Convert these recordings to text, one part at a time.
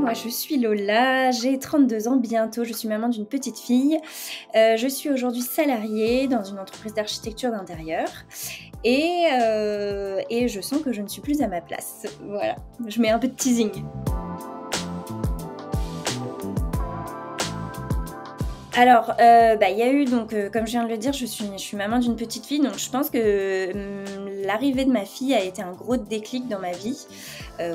moi je suis Lola, j'ai 32 ans bientôt, je suis maman d'une petite fille. Je suis aujourd'hui salariée dans une entreprise d'architecture d'intérieur et je sens que je ne suis plus à ma place. Voilà, je mets un peu de teasing. Alors, il y a eu donc, comme je viens de le dire, je suis maman d'une petite fille, donc je pense que l'arrivée de ma fille a été un gros déclic dans ma vie,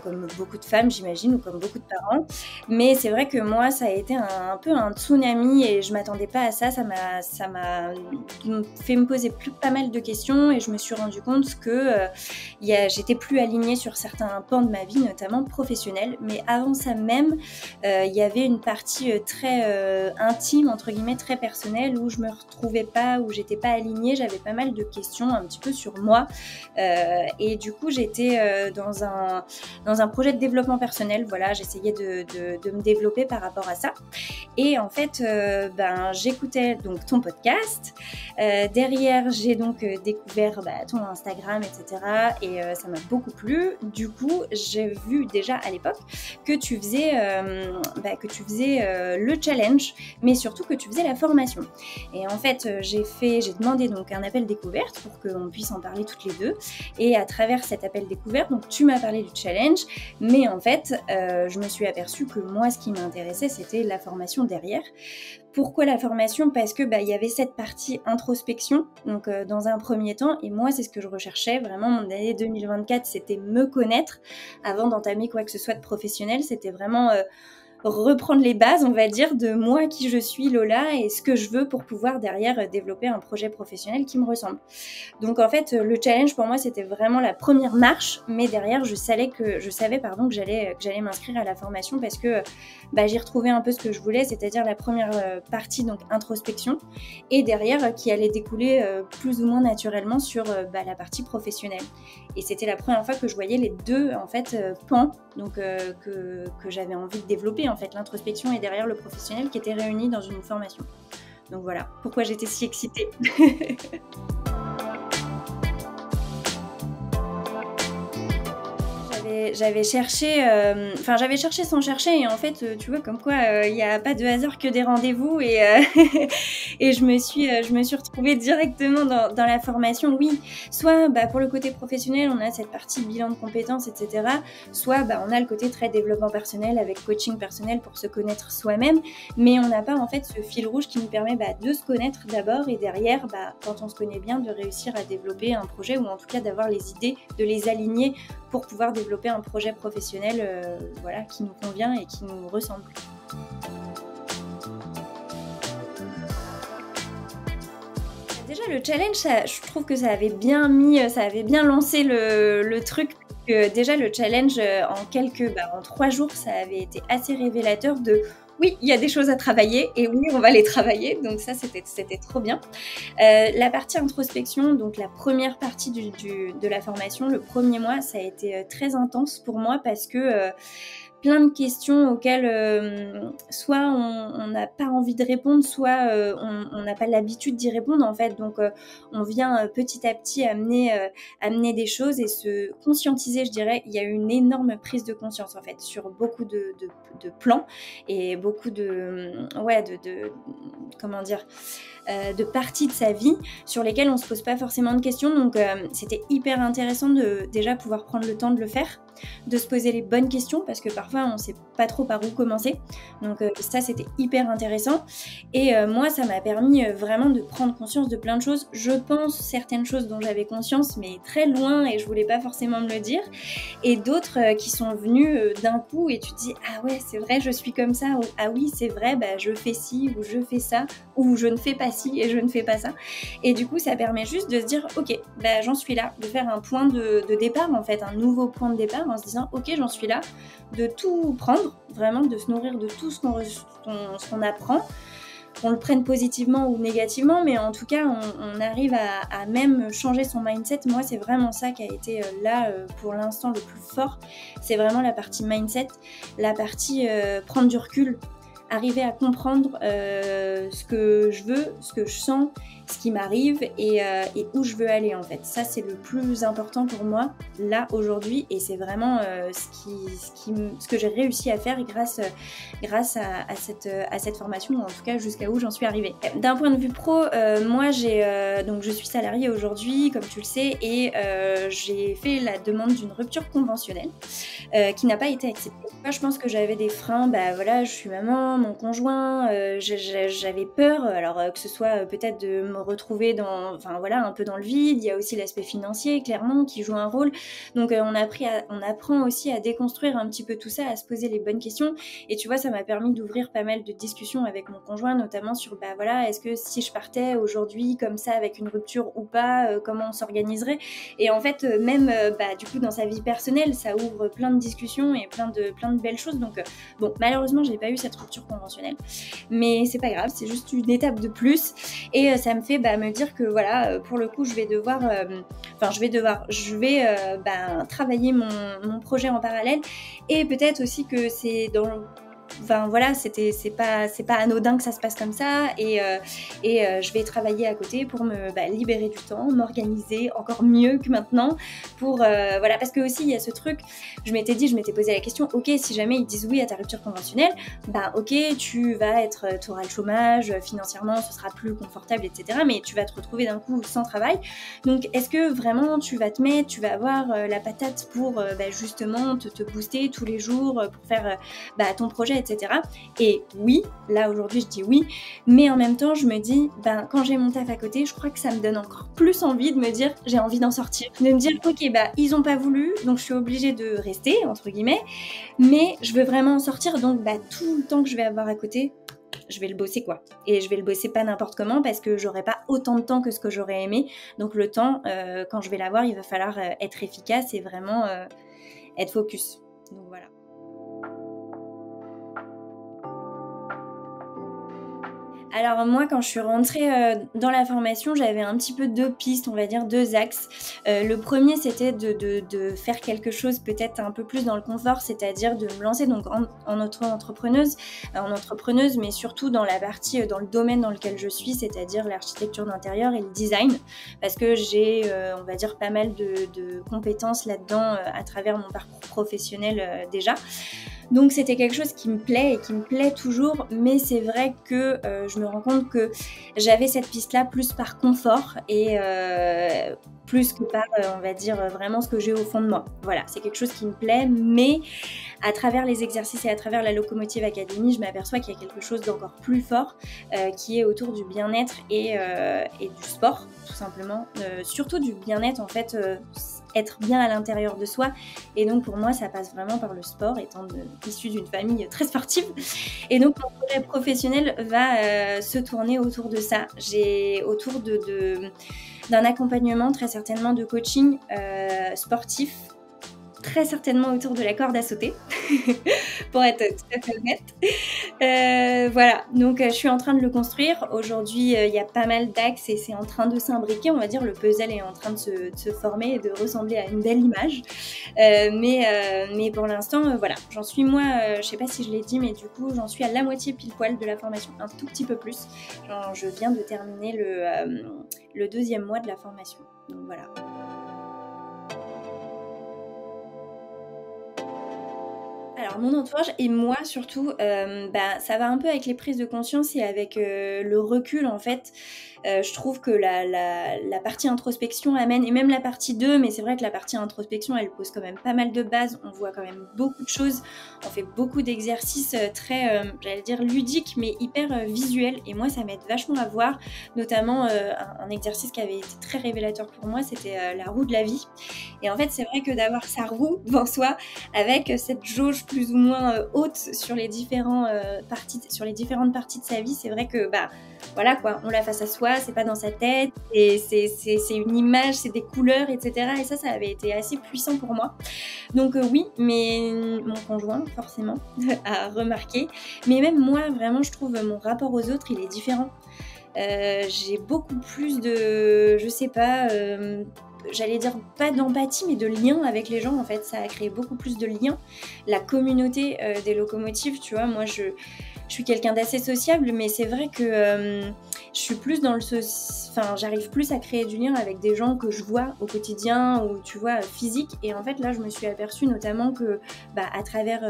comme beaucoup de femmes j'imagine ou comme beaucoup de parents. Mais c'est vrai que moi ça a été un peu un tsunami et je m'attendais pas à ça. Ça m'a fait me poser pas mal de questions et je me suis rendu compte que j'étais plus alignée sur certains pans de ma vie, notamment professionnelle. Mais avant ça même, il y avait une partie très intime, entre guillemets, très personnelle, où je me retrouvais pas, où j'étais pas alignée. J'avais pas mal de questions un petit peu sur moi et du coup j'étais dans un projet de développement personnel. Voilà, j'essayais de me développer par rapport à ça. Et en fait, j'écoutais donc ton podcast. Derrière, j'ai donc découvert ton Instagram, etc. Et ça m'a beaucoup plu. Du coup, j'ai vu déjà à l'époque que tu faisais, le challenge, mais surtout que tu faisais la formation. Et en fait, j'ai demandé donc un appel découverte pour qu'on puisse en parler toutes les deux. Et à travers cet appel découverte, donc tu m'as parlé du challenge, mais en fait, je me suis aperçue que moi, ce qui m'intéressait, c'était la formation derrière. Pourquoi la formation ? Parce que il y avait cette partie introspection, donc dans un premier temps, et moi, c'est ce que je recherchais. Vraiment, mon année 2024, c'était me connaître avant d'entamer quoi que ce soit de professionnel. C'était vraiment reprendre les bases, on va dire, de moi, qui je suis, Lola, et ce que je veux pour pouvoir derrière développer un projet professionnel qui me ressemble. Donc en fait, le challenge pour moi, c'était vraiment la première marche, mais derrière, je savais que j'allais m'inscrire à la formation parce que j'y retrouvais un peu ce que je voulais, c'est-à-dire la première partie, donc introspection, et derrière qui allait découler plus ou moins naturellement sur la partie professionnelle. Et c'était la première fois que je voyais les deux en fait pans, donc que j'avais envie de développer, en fait, l'introspection et derrière le professionnel, qui étaient réunis dans une formation. Donc voilà pourquoi j'étais si excitée. J'avais cherché sans chercher, et en fait, tu vois, comme quoi il n'y a pas de hasard que des rendez-vous, et, et je me suis retrouvée directement dans la formation. Oui, soit pour le côté professionnel, on a cette partie bilan de compétences, etc. Soit on a le côté très développement personnel avec coaching personnel pour se connaître soi-même, mais on n'a pas en fait ce fil rouge qui nous permet de se connaître d'abord, et derrière, quand on se connaît bien, de réussir à développer un projet, ou en tout cas d'avoir les idées, de les aligner pour pouvoir développer un projet professionnel qui nous convient et qui nous ressemble. Déjà le challenge, je trouve que ça avait bien lancé le truc. Que déjà le challenge en 3 jours, ça avait été assez révélateur de oui, il y a des choses à travailler, et oui, on va les travailler. Donc ça, c'était trop bien. La partie introspection, donc la première partie de la formation, le premier mois, ça a été très intense pour moi parce que plein de questions auxquelles soit on n'a pas envie de répondre, soit on n'a pas l'habitude d'y répondre, en fait. Donc on vient petit à petit amener des choses et se conscientiser, je dirais. Il y a eu une énorme prise de conscience, en fait, sur beaucoup de plans, et beaucoup de parties de sa vie sur lesquelles on se pose pas forcément de questions. Donc c'était hyper intéressant de déjà pouvoir prendre le temps de le faire, de se poser les bonnes questions, parce que parfois on sait pas trop par où commencer. Donc ça, c'était hyper intéressant, et moi, ça m'a permis vraiment de prendre conscience de plein de choses. Je pense certaines choses dont j'avais conscience, mais très loin, et je voulais pas forcément me le dire, et d'autres qui sont venues d'un coup, et tu te dis ah ouais, c'est vrai, je suis comme ça, ou ah oui, c'est vrai, je fais ci ou je fais ça, ou je ne fais pas ci et je ne fais pas ça. Et du coup, ça permet juste de se dire ok, j'en suis là, de faire un point de départ, en fait, un nouveau point de départ, en se disant ok, j'en suis là, de tout prendre, vraiment de se nourrir de tout ce qu'on apprend, qu'on le prenne positivement ou négativement, mais en tout cas on arrive à même changer son mindset. Moi, c'est vraiment ça qui a été pour l'instant le plus fort, c'est vraiment la partie mindset, la partie prendre du recul, arriver à comprendre ce que je veux, ce que je sens, ce qui m'arrive et où je veux aller en fait. Ça c'est le plus important pour moi là aujourd'hui et c'est vraiment ce que j'ai réussi à faire grâce à cette formation, ou en tout cas jusqu'à où j'en suis arrivée. D'un point de vue pro, moi donc je suis salariée aujourd'hui comme tu le sais et j'ai fait la demande d'une rupture conventionnelle qui n'a pas été acceptée. Moi je pense que j'avais des freins, voilà, je suis maman, mon conjoint, j'avais peur, alors que ce soit peut-être de me retrouver un peu dans le vide. Il y a aussi l'aspect financier clairement qui joue un rôle, donc on apprend aussi à déconstruire un petit peu tout ça, à se poser les bonnes questions, et tu vois ça m'a permis d'ouvrir pas mal de discussions avec mon conjoint, notamment sur est-ce que si je partais aujourd'hui comme ça avec une rupture ou pas, comment on s'organiserait, et en fait même du coup dans sa vie personnelle ça ouvre plein de discussions et plein de belles choses, donc bon malheureusement j'ai pas eu cette rupture conventionnelle, mais c'est pas grave, c'est juste une étape de plus, et ça me fait me dire que voilà, pour le coup je vais travailler mon projet en parallèle, et peut-être aussi que c'est c'est pas anodin que ça se passe comme ça, et je vais travailler à côté pour me libérer du temps, m'organiser encore mieux que maintenant pour parce que aussi il y a ce truc, je m'étais posé la question, ok, si jamais ils disent oui à ta rupture conventionnelle, ok, tu auras le chômage, financièrement ce sera plus confortable, etc., mais tu vas te retrouver d'un coup sans travail, donc est-ce que vraiment tu vas avoir la patate pour justement te booster tous les jours pour faire ton projet, etc. Et oui, là aujourd'hui je dis oui, mais en même temps je me dis, quand j'ai mon taf à côté, je crois que ça me donne encore plus envie de me dire, j'ai envie d'en sortir, de me dire, ok, ils ont pas voulu, donc je suis obligée de rester, entre guillemets, mais je veux vraiment en sortir, donc tout le temps que je vais avoir à côté, je vais le bosser quoi. Et je vais le bosser pas n'importe comment, parce que j'aurai pas autant de temps que ce que j'aurais aimé, donc le temps, quand je vais l'avoir, il va falloir être efficace et vraiment être focus. Donc voilà. Alors moi, quand je suis rentrée dans la formation, j'avais un petit peu deux pistes, on va dire deux axes. Le premier, c'était de faire quelque chose peut-être un peu plus dans le confort, c'est-à-dire de me lancer donc en auto-entrepreneuse, mais surtout dans la partie, dans le domaine dans lequel je suis, c'est-à-dire l'architecture d'intérieur et le design, parce que j'ai, on va dire, pas mal de compétences là-dedans à travers mon parcours professionnel déjà. Donc c'était quelque chose qui me plaît et qui me plaît toujours, mais c'est vrai que je me rends compte que j'avais cette piste-là plus par confort et plus que par, on va dire, vraiment ce que j'ai au fond de moi. Voilà, c'est quelque chose qui me plaît, mais à travers les exercices et à travers la Locomotive Academy, je m'aperçois qu'il y a quelque chose d'encore plus fort qui est autour du bien-être et du sport, tout simplement. Surtout du bien-être, en fait, être bien à l'intérieur de soi, et donc pour moi ça passe vraiment par le sport, étant issue d'une famille très sportive, et donc mon projet professionnel va se tourner autour de ça. J'ai autour d'un accompagnement, très certainement de coaching sportif, très certainement autour de la corde à sauter, pour être tout à fait honnête. Voilà, donc je suis en train de le construire. Aujourd'hui, il y a pas mal d'axes et c'est en train de s'imbriquer, on va dire, le puzzle est en train de se former et de ressembler à une belle image. Mais pour l'instant, voilà, j'en suis je sais pas si je l'ai dit, mais du coup, j'en suis à la moitié pile poil de la formation, un tout petit peu plus. Je viens de terminer le 2e mois de la formation, donc voilà. Alors mon entourage et moi surtout, ça va un peu avec les prises de conscience et avec le recul en fait. Je trouve que la partie introspection amène, et même la partie 2, mais c'est vrai que la partie introspection elle pose quand même pas mal de bases, on voit quand même beaucoup de choses, on fait beaucoup d'exercices très, j'allais dire ludiques, mais hyper visuels, et moi ça m'aide vachement à voir, notamment un exercice qui avait été très révélateur pour moi, c'était la roue de la vie. Et en fait c'est vrai que d'avoir sa roue devant soi avec cette jauge plus ou moins haute sur les différentes parties de sa vie, c'est vrai que voilà quoi, on l'a face à soi, c'est pas dans sa tête, et c'est une image, c'est des couleurs, etc. Et ça avait été assez puissant pour moi. Donc oui, mais mon conjoint forcément a remarqué, mais même moi vraiment je trouve mon rapport aux autres il est différent. J'ai beaucoup plus de, je sais pas, j'allais dire pas d'empathie mais de lien avec les gens, en fait ça a créé beaucoup plus de liens. La communauté des locomotives, tu vois, moi je suis quelqu'un d'assez sociable, mais c'est vrai que je suis plus dans enfin, j'arrive plus à créer du lien avec des gens que je vois au quotidien ou tu vois physique. Et en fait là, je me suis aperçue notamment que à travers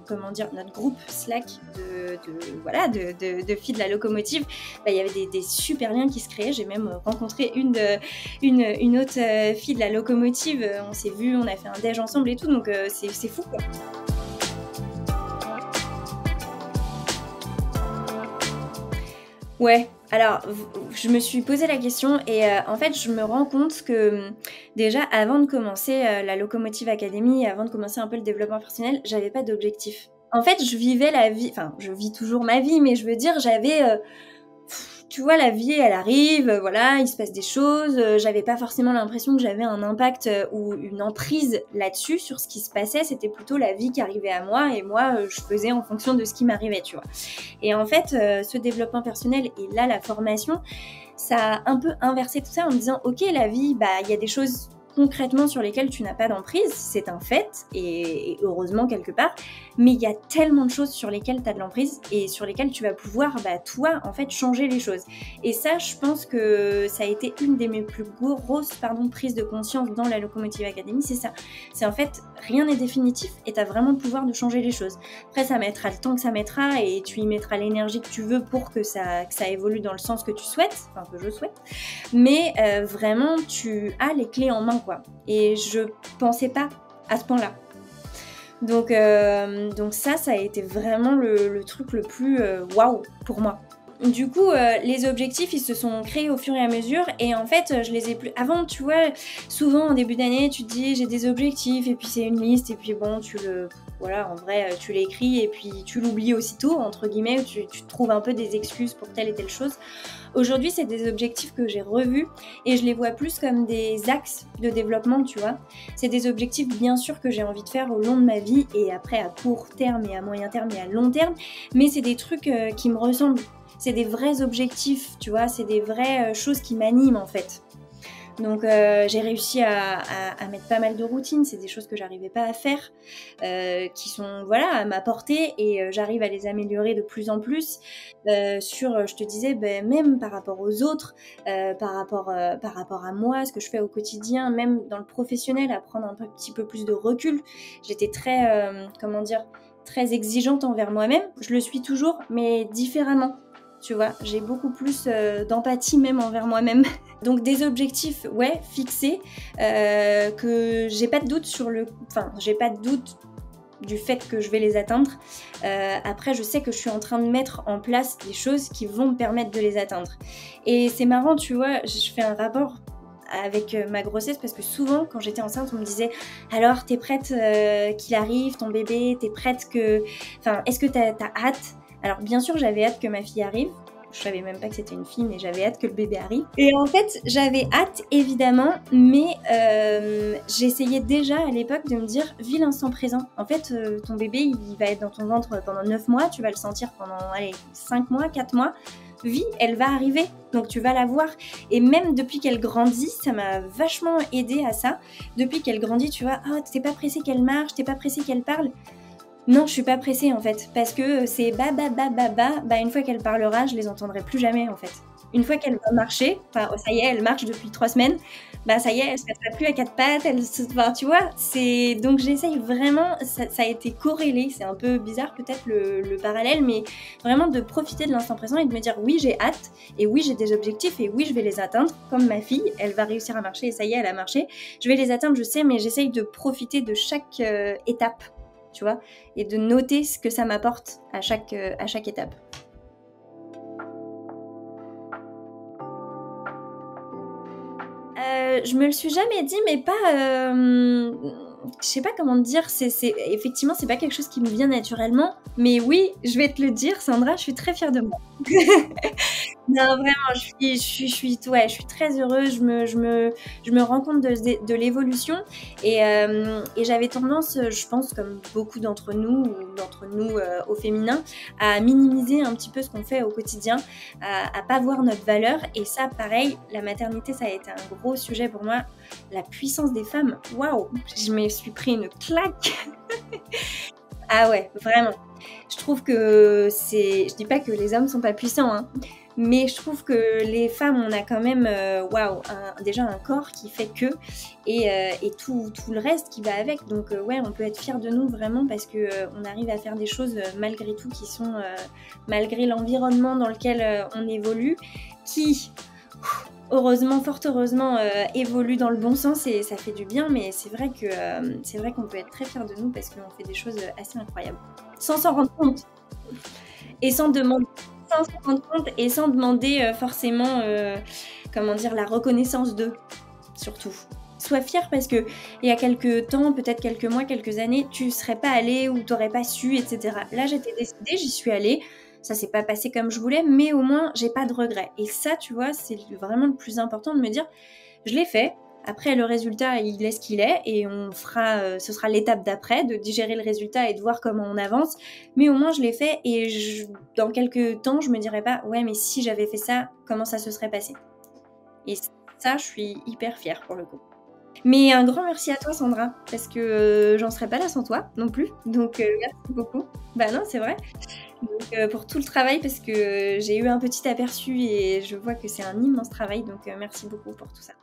comment dire, notre groupe Slack de filles de la locomotive, il y avait des super liens qui se créaient. J'ai même rencontré une autre fille de la locomotive. On s'est vu, on a fait un déj ensemble et tout, donc c'est fou quoi. Ouais, alors je me suis posé la question et en fait je me rends compte que déjà avant de commencer la Locomotive Academy, avant de commencer un peu le développement personnel, j'avais pas d'objectif. En fait je vivais la vie, enfin je vis toujours ma vie, mais je veux dire j'avais tu vois, la vie, elle arrive, voilà, il se passe des choses. J'avais pas forcément l'impression que j'avais un impact ou une emprise là-dessus, sur ce qui se passait. C'était plutôt la vie qui arrivait à moi et moi, je faisais en fonction de ce qui m'arrivait, tu vois. Et en fait, ce développement personnel et là, la formation, ça a un peu inversé tout ça en me disant, ok, la vie, il y a des choses concrètement sur lesquelles tu n'as pas d'emprise, c'est un fait, et heureusement quelque part, mais il y a tellement de choses sur lesquelles tu as de l'emprise et sur lesquelles tu vas pouvoir, toi, en fait, changer les choses. Et ça, je pense que ça a été une des mes plus grosses prises de conscience dans la Locomotive Academy, c'est ça. C'est en fait, rien n'est définitif et tu as vraiment le pouvoir de changer les choses. Après, ça mettra le temps que ça mettra et tu y mettras l'énergie que tu veux pour que ça évolue dans le sens que tu souhaites, enfin que je souhaite, mais vraiment, tu as les clés en main, quoi. Et je pensais pas à ce point-là. Donc ça a été vraiment le truc le plus waouh pour moi. Du coup, les objectifs, ils se sont créés au fur et à mesure et en fait, je les ai plus... Avant, tu vois, souvent en début d'année, tu te dis j'ai des objectifs et puis c'est une liste et puis bon, voilà, en vrai, tu l'écris et puis tu l'oublies aussitôt, entre guillemets, tu trouves un peu des excuses pour telle et telle chose. Aujourd'hui, c'est des objectifs que j'ai revus et je les vois plus comme des axes de développement, tu vois. C'est des objectifs, bien sûr, que j'ai envie de faire au long de ma vie et après à court terme et à moyen terme et à long terme, mais c'est des trucs qui me ressemblent. C'est des vrais objectifs, tu vois, c'est des vraies choses qui m'animent en fait. Donc j'ai réussi à mettre pas mal de routines, c'est des choses que j'arrivais pas à faire, qui sont voilà à ma portée et j'arrive à les améliorer de plus en plus je te disais, même par rapport aux autres, par rapport à moi, ce que je fais au quotidien, même dans le professionnel, à prendre un petit peu plus de recul. J'étais très, très exigeante envers moi-même, je le suis toujours, mais différemment. Tu vois, j'ai beaucoup plus d'empathie même envers moi-même. Donc des objectifs, ouais, fixés, que j'ai pas de doute j'ai pas de doute du fait que je vais les atteindre. Après, je sais que je suis en train de mettre en place des choses qui vont me permettre de les atteindre. Et c'est marrant, tu vois, je fais un rapport avec ma grossesse parce que souvent quand j'étais enceinte on me disait alors t'es prête qu'il arrive ton bébé, t'es prête est-ce que t'as hâte? Alors bien sûr j'avais hâte que ma fille arrive, je savais même pas que c'était une fille mais j'avais hâte que le bébé arrive et en fait j'avais hâte évidemment mais j'essayais déjà à l'époque de me dire vis l'instant présent. En fait ton bébé il va être dans ton ventre pendant 9 mois, tu vas le sentir pendant 5 mois, 4 mois. Vie, elle va arriver, donc tu vas la voir. Et même depuis qu'elle grandit, ça m'a vachement aidée à ça. Depuis qu'elle grandit, tu vois, oh, t'es pas pressée qu'elle marche, t'es pas pressée qu'elle parle. Non, je suis pas pressée en fait, parce que c'est une fois qu'elle parlera, je les entendrai plus jamais en fait. Une fois qu'elle va marcher, ça y est, elle marche depuis 3 semaines, ça y est, elle se passera plus à 4 pattes, tu vois, donc j'essaye vraiment, ça a été corrélé, c'est un peu bizarre peut-être le parallèle, mais vraiment de profiter de l'instant présent et de me dire oui, j'ai hâte, et oui, j'ai des objectifs, et oui, je vais les atteindre, comme ma fille, elle va réussir à marcher, et ça y est, elle a marché, je vais les atteindre, je sais, mais j'essaye de profiter de chaque étape, tu vois, et de noter ce que ça m'apporte à chaque étape. Je me le suis jamais dit, mais pas... je sais pas comment te dire, effectivement, c'est pas quelque chose qui me vient naturellement, mais oui, je vais te le dire, Sandra, je suis très fière de moi. Non, vraiment, je suis très heureuse, je me rends compte de l'évolution et j'avais tendance, je pense, comme beaucoup d'entre nous au féminin, à minimiser un petit peu ce qu'on fait au quotidien, à pas voir notre valeur. Et ça, pareil, la maternité, ça a été un gros sujet pour moi. La puissance des femmes, waouh, je me suis pris une claque. Ah ouais, vraiment. Je trouve que c'est je dis pas que les hommes sont pas puissants, hein, mais je trouve que les femmes, on a quand même, waouh, déjà un corps qui fait que et tout le reste qui va avec. Donc ouais, on peut être fiers de nous vraiment parce que, on arrive à faire des choses, malgré tout qui sont, malgré l'environnement dans lequel, on évolue, qui heureusement, fort heureusement, évolue dans le bon sens et ça fait du bien. Mais c'est vrai qu'on peut être très fiers de nous parce qu'on fait des choses, assez incroyables. Sans s'en rendre compte et sans s'en rendre compte et sans demander, forcément, comment dire? La reconnaissance d'eux, surtout. Sois fier parce qu'il y a quelques temps, peut-être quelques mois, quelques années, tu serais pas allé ou tu aurais pas su et cetera. Là, j'étais décidée, j'y suis allée. Ça s'est pas passé comme je voulais, mais au moins j'ai pas de regrets et ça, tu vois, c'est vraiment le plus important de me dire: «Je l'ai fait, après le résultat, il est ce qu'il est et on fera, ce sera l'étape d'après de digérer le résultat et de voir comment on avance, mais au moins je l'ai fait et dans quelques temps, je me dirai pas: "Ouais, mais si j'avais fait ça, comment ça se serait passé?"» et ça, je suis hyper fière pour le coup. Mais un grand merci à toi Sandra, parce que, j'en serais pas là sans toi non plus, donc merci beaucoup. Bah non, c'est vrai. Donc pour tout le travail parce que j'ai eu un petit aperçu et je vois que c'est un immense travail, donc merci beaucoup pour tout ça.